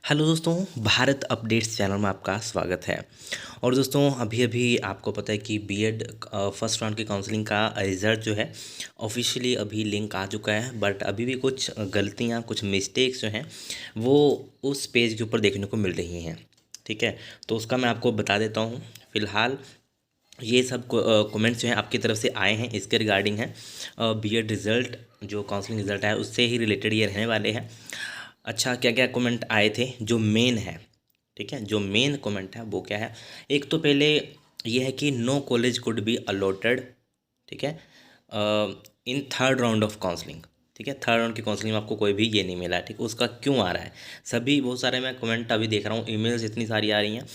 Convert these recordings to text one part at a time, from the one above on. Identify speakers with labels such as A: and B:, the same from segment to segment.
A: Hello दोस्तों, Bharat updates channel में आपका स्वागत है। और दोस्तों अभी अभी आपको पता है कि बीएड फर्स्ट राउंड की काउंसलिंग का रिज़ल्ट जो है ऑफिशियली अभी लिंक आ चुका है। बट अभी भी कुछ गलतियां, कुछ मिस्टेक्स जो हैं वो उस पेज के ऊपर देखने को मिल रही हैं। ठीक है, तो उसका मैं आपको बता देता हूँ। फ़िलहाल ये सब कमेंट्स जो हैं आपकी तरफ से आए हैं, इसके रिगार्डिंग है बीएड रिज़ल्ट, जो काउंसलिंग रिज़ल्ट आया उससे ही रिलेटेड ये रहने वाले हैं। अच्छा, क्या क्या कमेंट आए थे जो मेन है? ठीक है, जो मेन कमेंट है वो क्या है? एक तो पहले ये है कि no college could be allotted, ठीक है, in third round of counselling. ठीक है, थर्ड राउंड की काउंसलिंग में आपको कोई भी ये नहीं मिला है। ठीक, उसका क्यों आ रहा है? सभी बहुत सारे मैं कमेंट अभी देख रहा हूँ, ईमेल्स इतनी सारी आ रही हैं,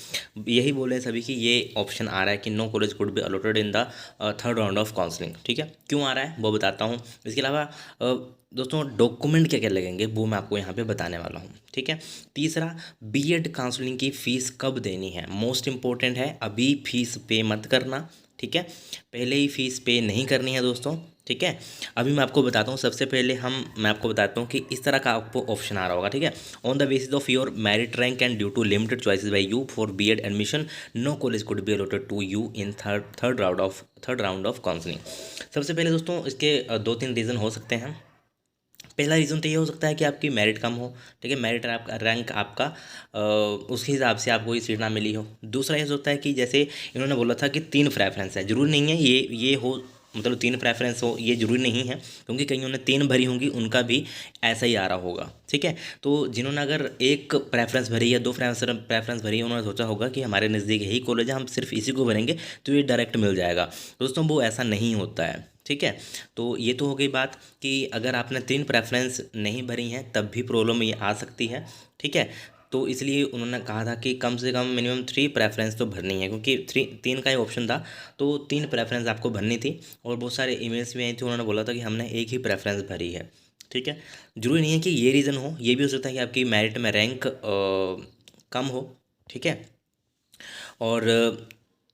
A: यही बोल रहे हैं सभी कि ये ऑप्शन आ रहा है कि no college could be allotted in the third round of counselling. ठीक है, क्यों आ रहा है वो बताता हूँ। इसके अलावा दोस्तों डॉक्यूमेंट क्या क्या लगेंगे वो मैं आपको यहाँ पे बताने वाला हूँ। ठीक है, तीसरा, बीएड काउंसलिंग की फ़ीस कब देनी है? मोस्ट इंपॉर्टेंट है, अभी फ़ीस पे मत करना। ठीक है, पहले ही फ़ीस पे नहीं करनी है दोस्तों। ठीक है, अभी मैं आपको बताता हूँ। सबसे पहले मैं आपको बताता हूँ कि इस तरह का आपको ऑप्शन आ रहा होगा। ठीक है, on the basis of your merit rank and due to limited choices by you for B Ed admission, no college could be allotted to you in third round of counselling. सबसे पहले दोस्तों इसके दो तीन रीज़न हो सकते हैं। पहला रीज़न तो ये हो सकता है कि आपकी मेरिट कम हो। ठीक है, मेरिट रैंक आपका उसके हिसाब से आपको ये सीट ना मिली हो। दूसरा ये हो सकता है कि जैसे इन्होंने बोला था कि 3 प्रेफरेंस है, ज़रूरी नहीं है ये हो, मतलब 3 प्रेफरेंस हो ये ज़रूरी नहीं है, क्योंकि कईयों ने 3 भरी होंगी, उनका भी ऐसा ही आ रहा होगा। ठीक है, तो जिन्होंने अगर एक प्रेफरेंस भरी या 2 प्रेफरेंस भरी है, उन्होंने सोचा होगा कि हमारे नज़दीक यही कॉलेज है, हम सिर्फ इसी को भरेंगे तो ये डायरेक्ट मिल जाएगा। दोस्तों वो ऐसा नहीं होता है। ठीक है, तो ये तो हो गई बात कि अगर आपने 3 प्रेफरेंस नहीं भरी हैं तब भी प्रॉब्लम ये आ सकती है। ठीक है, तो इसलिए उन्होंने कहा था कि कम से कम मिनिमम 3 प्रेफरेंस तो भरनी है, क्योंकि 3 का ही ऑप्शन था, तो 3 प्रेफरेंस आपको भरनी थी। और बहुत सारे ईमेल्स भी आई थी, उन्होंने बोला था कि हमने एक ही प्रेफरेंस भरी है। ठीक है, जरूरी नहीं है कि ये रीज़न हो, ये भी हो सकता है कि आपकी मेरिट में रैंक कम हो। ठीक है, और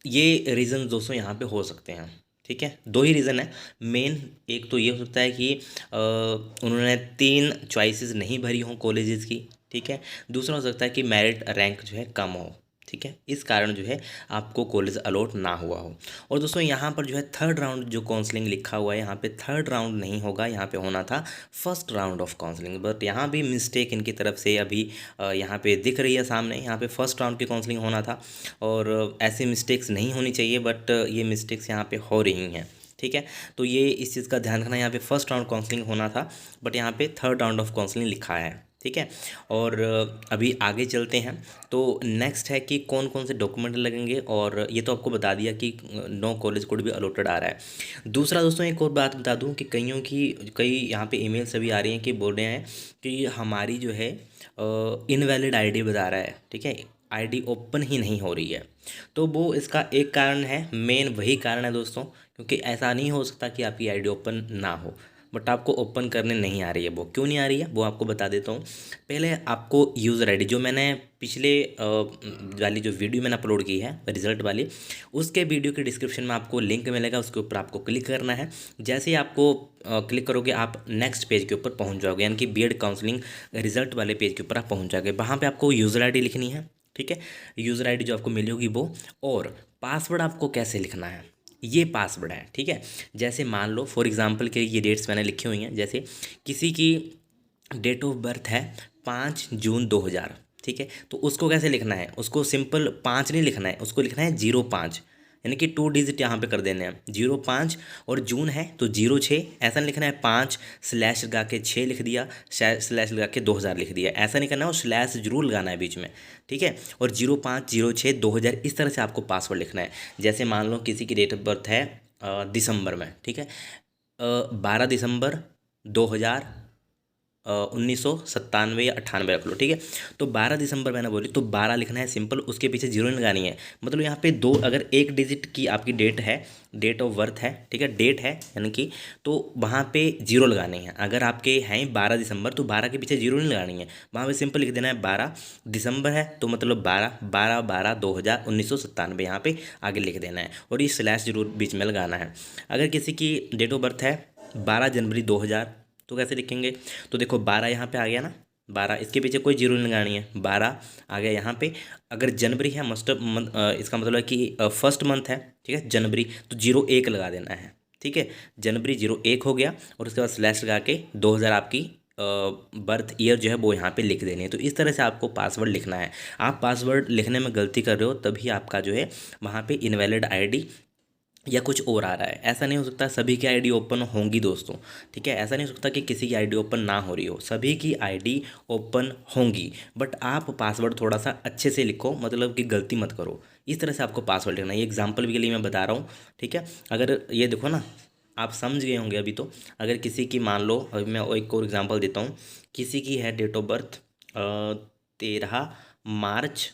A: ये रीज़न दोस्तों यहाँ पे हो सकते हैं। ठीक है, 2 ही रीज़न है मेन। एक तो ये हो सकता है कि उन्होंने 3 चॉइसेस नहीं भरी हों कॉलेजेस की। ठीक है, दूसरा हो सकता है कि मेरिट रैंक जो है कम हो। ठीक है, इस कारण जो है आपको कॉलेज अलॉट ना हुआ हो। और दोस्तों यहाँ पर जो है थर्ड राउंड जो काउंसलिंग लिखा हुआ है, यहाँ पे थर्ड राउंड नहीं होगा, यहाँ पे होना था first round of counselling. But यहाँ भी मिस्टेक इनकी तरफ से अभी यहाँ पे दिख रही है सामने, यहाँ पे फर्स्ट राउंड की काउंसलिंग होना था। और ऐसे मिस्टेक्स नहीं होनी चाहिए, बट ये मिस्टेक्स यहाँ पे हो रही हैं। ठीक है, तो ये इस चीज़ का ध्यान रखना, यहाँ पे फर्स्ट राउंड काउंसलिंग होना था, बट यहाँ पे थर्ड राउंड ऑफ काउंसलिंग लिखा है। ठीक है, और अभी आगे चलते हैं। तो नेक्स्ट है कि कौन कौन से डॉक्यूमेंट लगेंगे, और ये तो आपको बता दिया कि नो कॉलेज कोड भी अलॉटेड आ रहा है। दूसरा दोस्तों एक और बात बता दूं कि कई यहाँ पे ईमेल सभी आ रही हैं कि बोल रहे हैं कि हमारी जो है इनवैलिड आईडी बता रहा है। ठीक है, आईडी ओपन ही नहीं हो रही है। तो वो इसका एक कारण है, मेन वही कारण है दोस्तों, क्योंकि ऐसा नहीं हो सकता कि आपकी आईडी ओपन ना हो, बट आपको ओपन करने नहीं आ रही है। वो क्यों नहीं आ रही है वो आपको बता देता हूँ। पहले आपको यूज़र आईडी, जो मैंने पिछले वाली जो वीडियो मैंने अपलोड की है रिजल्ट वाली, उसके वीडियो के डिस्क्रिप्शन में आपको लिंक मिलेगा, उसके ऊपर आपको क्लिक करना है। जैसे ही आपको क्लिक करोगे आप नेक्स्ट पेज के ऊपर पहुँच जाओगे, यानी कि बीएड काउंसलिंग रिजल्ट वाले पेज के ऊपर आप पहुँच जाओगे। वहाँ पर आपको यूज़र आईडी लिखनी है। ठीक है, यूज़र आईडी जो आपको मिली होगी वो, और पासवर्ड आपको कैसे लिखना है, ये पासवर्ड है। ठीक है, जैसे मान लो फॉर एग्जांपल के ये डेट्स मैंने लिखी हुई हैं, जैसे किसी की डेट ऑफ बर्थ है 5 जून 2000। ठीक है, तो उसको कैसे लिखना है? उसको सिंपल 5 नहीं लिखना है, उसको लिखना है 05, यानी कि 2 डिजिट यहाँ पे कर देने हैं, 05। और जून है तो 06, ऐसा नहीं लिखना है 5 स्लैश लगा के 6 लिख दिया, स्लैश लगा के 2000 लिख दिया, ऐसा नहीं करना है, और स्लैश जरूर लगाना है बीच में। ठीक है, और 05/06/2000 इस तरह से आपको पासवर्ड लिखना है। जैसे मान लो किसी की डेट ऑफ बर्थ है दिसंबर में। ठीक है, 12 दिसंबर 2000, 1997 या 98 रख लो। ठीक है, तो 12 दिसंबर मैंने बोली तो 12 लिखना है सिंपल, उसके पीछे जीरो नहीं लगानी है। मतलब यहाँ पे दो, अगर एक डिजिट की आपकी डेट है, डेट ऑफ बर्थ है, ठीक है, डेट है यानी कि, तो वहाँ पे जीरो लगाने हैं। अगर आपके हैं 12 दिसंबर तो 12 के पीछे जीरो नहीं लगानी है, वहाँ पे सिंपल लिख देना है 12 दिसंबर है तो मतलब 12/12/2097 यहाँ पे आगे लिख देना है, और ये स्लैश जरूर बीच में लगाना है। अगर किसी की डेट ऑफ बर्थ है 12 जनवरी 2000 तो कैसे लिखेंगे? तो देखो 12 यहाँ पे आ गया ना, 12, इसके पीछे कोई जीरो नहीं लगानी है, 12 आ गया यहाँ पे। अगर जनवरी है इसका मतलब है कि फर्स्ट मंथ है, ठीक है, जनवरी, तो 01 लगा देना है, ठीक है। जनवरी 01 हो गया और उसके बाद स्लैश लगा के 2000 आपकी बर्थ ईयर जो है वो यहाँ पे लिख देनी है। तो इस तरह से आपको पासवर्ड लिखना है। आप पासवर्ड लिखने में गलती कर रहे हो तभी आपका जो है वहाँ पे इनवैलिड आईडी या कुछ और आ रहा है। ऐसा नहीं हो सकता सभी की आईडी ओपन होंगी दोस्तों, ठीक है। ऐसा नहीं हो सकता कि किसी की आईडी ओपन ना हो रही हो, सभी की आईडी ओपन होंगी। बट आप पासवर्ड थोड़ा सा अच्छे से लिखो, मतलब कि गलती मत करो। इस तरह से आपको पासवर्ड लिखना है। ये एग्जाम्पल के लिए मैं बता रहा हूँ, ठीक है। अगर ये देखो ना, आप समझ गए होंगे अभी तो। अगर किसी की मान लो, अभी मैं एक और एग्जांपल देता हूँ। किसी की है डेट ऑफ बर्थ 13 मार्च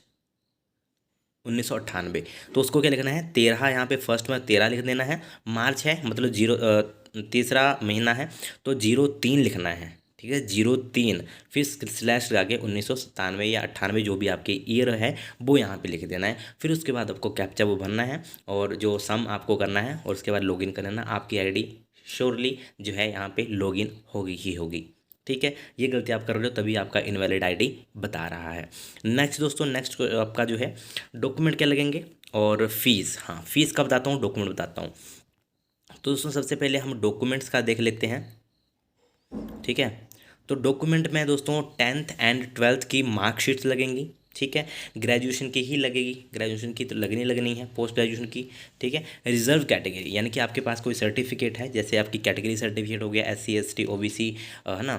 A: 1998, तो उसको क्या लिखना है, 13 यहाँ पे फर्स्ट में 13 लिख देना है। मार्च है मतलब तीसरा महीना है तो 03 लिखना है, ठीक है, 03, फिर स्लैश लगा के 1997 या 98 जो भी आपके ईयर है वो यहाँ पे लिख देना है। फिर उसके बाद आपको कैप्चा वो भरना है और जो सम आपको करना है और उसके बाद लॉगिन कर लेना। आपकी आईडी श्योरली जो है यहाँ पे लॉगिन होगी ही होगी, ठीक है। ये गलती आप कर रहे हो तभी आपका इनवैलिड आईडी बता रहा है। नेक्स्ट दोस्तों, नेक्स्ट आपका जो है डॉक्यूमेंट क्या लगेंगे और फीस। हाँ, फीस का बताता हूँ, डॉक्यूमेंट बताता हूँ। तो दोस्तों सबसे पहले हम डॉक्यूमेंट्स का देख लेते हैं, ठीक है। तो डॉक्यूमेंट में दोस्तों 10th एंड 12th की मार्कशीट्स लगेंगी, ठीक है। ग्रेजुएशन की ही लगेगी, ग्रेजुएशन की तो लगनी है, पोस्ट ग्रेजुएशन की, ठीक है। रिजर्व कैटेगरी यानी कि आपके पास कोई सर्टिफिकेट है, जैसे आपकी कैटेगरी सर्टिफिकेट हो गया SC ST OBC, है ना,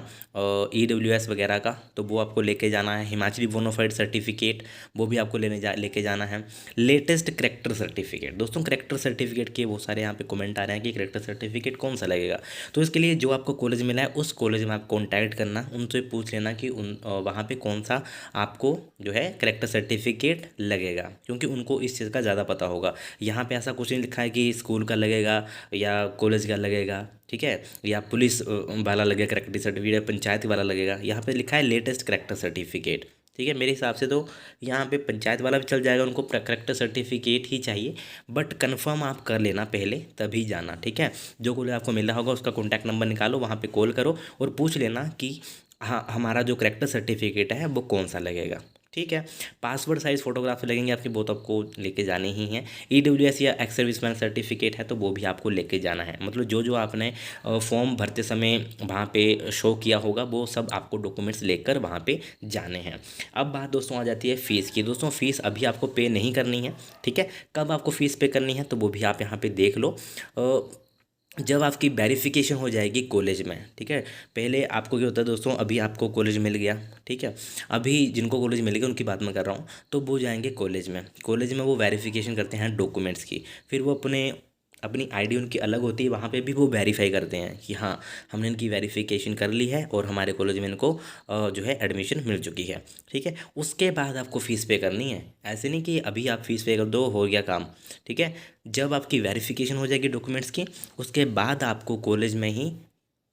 A: EWS वगैरह का, तो वो आपको लेके जाना है। हिमाचली बोनाफाइड सर्टिफिकेट वो भी आपको लेके जाना है। लेटेस्ट करेक्टर सर्टिफिकेट, दोस्तों करेक्टर सर्टिफिकेट के बहुत सारे यहाँ पे कमेंट आ रहे हैं कि करेक्टर सर्टिफिकेट कौन सा लगेगा। तो इसके लिए जो आपको कॉलेज मिला है उस कॉलेज में आप कॉन्टैक्ट करना, उनसे पूछ लेना कि वहाँ पे कौन सा आपको जो है करेक्टर सर्टिफिकेट लगेगा, क्योंकि उनको इस चीज़ का ज़्यादा पता होगा। यहाँ पे ऐसा कुछ नहीं लिखा है कि स्कूल का लगेगा या कॉलेज का लगेगा, ठीक है, या पुलिस वाला लगेगा करेक्टर सर्टिफिकेट, या पंचायत वाला लगेगा। यहाँ पे लिखा है लेटेस्ट करेक्टर सर्टिफिकेट, ठीक है। मेरे हिसाब से तो यहाँ पे पंचायत वाला भी चल जाएगा, उनको करेक्टर सर्टिफिकेट ही चाहिए। बट कन्फर्म आप कर लेना पहले तभी जाना, ठीक है। जो कॉलेज आपको मिला होगा उसका कॉन्टैक्ट नंबर निकालो, वहाँ पे कॉल करो और पूछ लेना कि हाँ हमारा जो करेक्टर सर्टिफिकेट है वो कौन सा लगेगा, ठीक है। पासपोर्ट साइज़ फोटोग्राफ लगेंगे आपकी, वो तो आपको लेके जाने ही हैं। EWS या एक्स सर्विसमैन सर्टिफिकेट है तो वो भी आपको लेके जाना है। मतलब जो जो आपने फॉर्म भरते समय वहाँ पे शो किया होगा वो सब आपको डॉक्यूमेंट्स लेकर वहाँ पे जाने हैं। अब बात दोस्तों आ जाती है फ़ीस की। दोस्तों फ़ीस अभी आपको पे नहीं करनी है, ठीक है। कब आपको फ़ीस पे करनी है तो वो भी आप यहाँ पर देख लो, जब आपकी वेरिफिकेशन हो जाएगी कॉलेज में, ठीक है। पहले आपको क्या होता है दोस्तों, अभी आपको कॉलेज मिल गया, ठीक है। अभी जिनको कॉलेज मिल गया उनकी बात मैं कर रहा हूँ, तो वो जाएंगे कॉलेज में वो वेरिफिकेशन करते हैं डॉक्यूमेंट्स की। फिर वो अपनी आईडी उनकी अलग होती है, वहाँ पे भी वो वेरीफाई करते हैं कि हाँ हमने इनकी वेरिफिकेशन कर ली है और हमारे कॉलेज में इनको जो है एडमिशन मिल चुकी है, ठीक है। उसके बाद आपको फ़ीस पे करनी है। ऐसे नहीं कि अभी आप फ़ीस पे कर दो हो गया काम, ठीक है। जब आपकी वेरिफिकेशन हो जाएगी डॉक्यूमेंट्स की, उसके बाद आपको कॉलेज में ही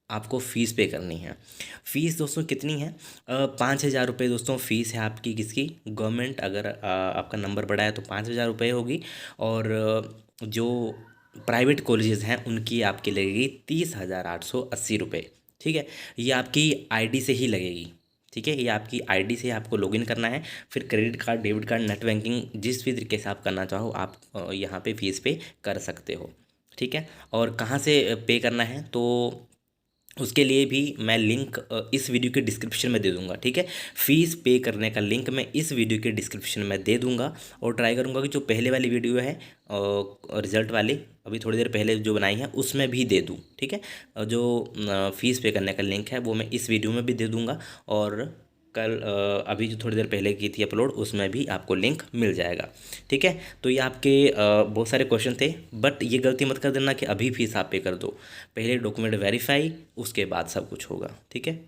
A: आपको फ़ीस पे करनी है। फ़ीस दोस्तों कितनी है, 5,000 रुपये दोस्तों फ़ीस है आपकी। किसकी, गवर्नमेंट। अगर आपका नंबर बढ़ा है तो 5,000 रुपये होगी। और जो प्राइवेट कॉलेजेस हैं उनकी आपकी लगेगी 30,880 रुपये, ठीक है। ये आपकी आईडी से ही लगेगी, ठीक है। ये आपकी आईडी से आपको लॉगिन करना है। फिर credit card, debit card, net banking, जिस भी तरीके से आप करना चाहो आप यहाँ पे फ़ीस पे कर सकते हो, ठीक है। और कहाँ से पे करना है तो उसके लिए भी मैं लिंक इस वीडियो के डिस्क्रिप्शन में दे दूंगा, ठीक है। फ़ीस पे करने का लिंक मैं इस वीडियो के डिस्क्रिप्शन में दे दूंगा। और ट्राई करूंगा कि जो पहले वाली वीडियो है रिजल्ट वाली अभी थोड़ी देर पहले जो बनाई है उसमें भी दे दूं, ठीक है। जो फ़ीस पे करने का लिंक है वो मैं इस वीडियो में भी दे दूंगा। और कल अभी जो थोड़ी देर पहले की थी अपलोड उसमें भी आपको लिंक मिल जाएगा, ठीक है। तो ये आपके बहुत सारे क्वेश्चन थे, बट ये गलती मत कर देना कि अभी फीस आप पे कर दो। पहले डॉक्यूमेंट वेरीफाई, उसके बाद सब कुछ होगा, ठीक है,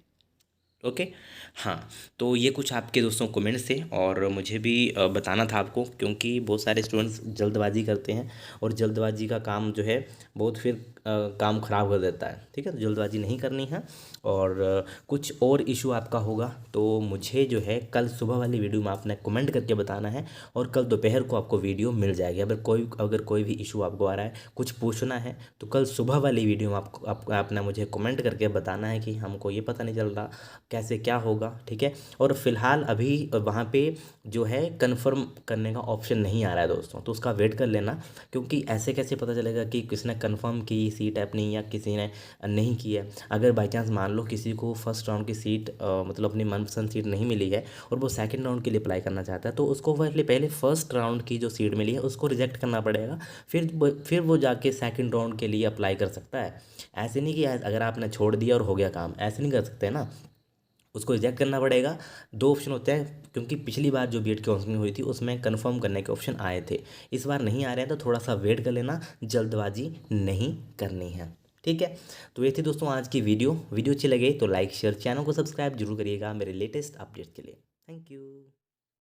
A: ओके। हाँ, तो ये कुछ आपके दोस्तों कमेंट्स थे और मुझे भी बताना था आपको, क्योंकि बहुत सारे स्टूडेंट्स जल्दबाजी करते हैं और जल्दबाजी का काम जो है बहुत फिर काम ख़राब कर देता है, ठीक है। तो जल्दबाजी नहीं करनी है। और कुछ और इशू आपका होगा तो मुझे जो है कल सुबह वाली वीडियो में आपने कमेंट करके बताना है और कल दोपहर को आपको वीडियो मिल जाएगी। अगर कोई भी इशू आपको आ रहा है, कुछ पूछना है, तो कल सुबह वाली वीडियो में आपने मुझे कमेंट करके बताना है कि हमको ये पता नहीं चल रहा कैसे क्या होगा, ठीक है। और फिलहाल अभी वहाँ पे जो है कन्फर्म करने का ऑप्शन नहीं आ रहा है दोस्तों, तो उसका वेट कर लेना, क्योंकि ऐसे कैसे पता चलेगा कि किसने कन्फर्म की सीट अपनी या किसी ने नहीं की है। अगर बाई चांस मान लो किसी को फर्स्ट राउंड की सीट मतलब अपनी मनपसंद सीट नहीं मिली है और वो सेकंड राउंड के लिए अप्लाई करना चाहता है, तो उसको पहले पहले फर्स्ट राउंड की जो सीट मिली है उसको रिजेक्ट करना पड़ेगा, फिर वो जाके सेकंड राउंड के लिए अप्लाई कर सकता है। ऐसे नहीं कि अगर आपने छोड़ दिया और हो गया काम, ऐसे नहीं कर सकते ना, उसको रिजेक्ट करना पड़ेगा। दो ऑप्शन होते हैं, क्योंकि पिछली बार जो बीएड काउंसलिंग हुई थी उसमें कंफर्म करने के ऑप्शन आए थे, इस बार नहीं आ रहे हैं, तो थोड़ा सा वेट कर लेना, जल्दबाजी नहीं करनी है, ठीक है। तो ये थी दोस्तों आज की वीडियो अच्छी लगे तो लाइक शेयर, चैनल को सब्सक्राइब जरूर करिएगा मेरे लेटेस्ट अपडेट्स के लिए। Thank you.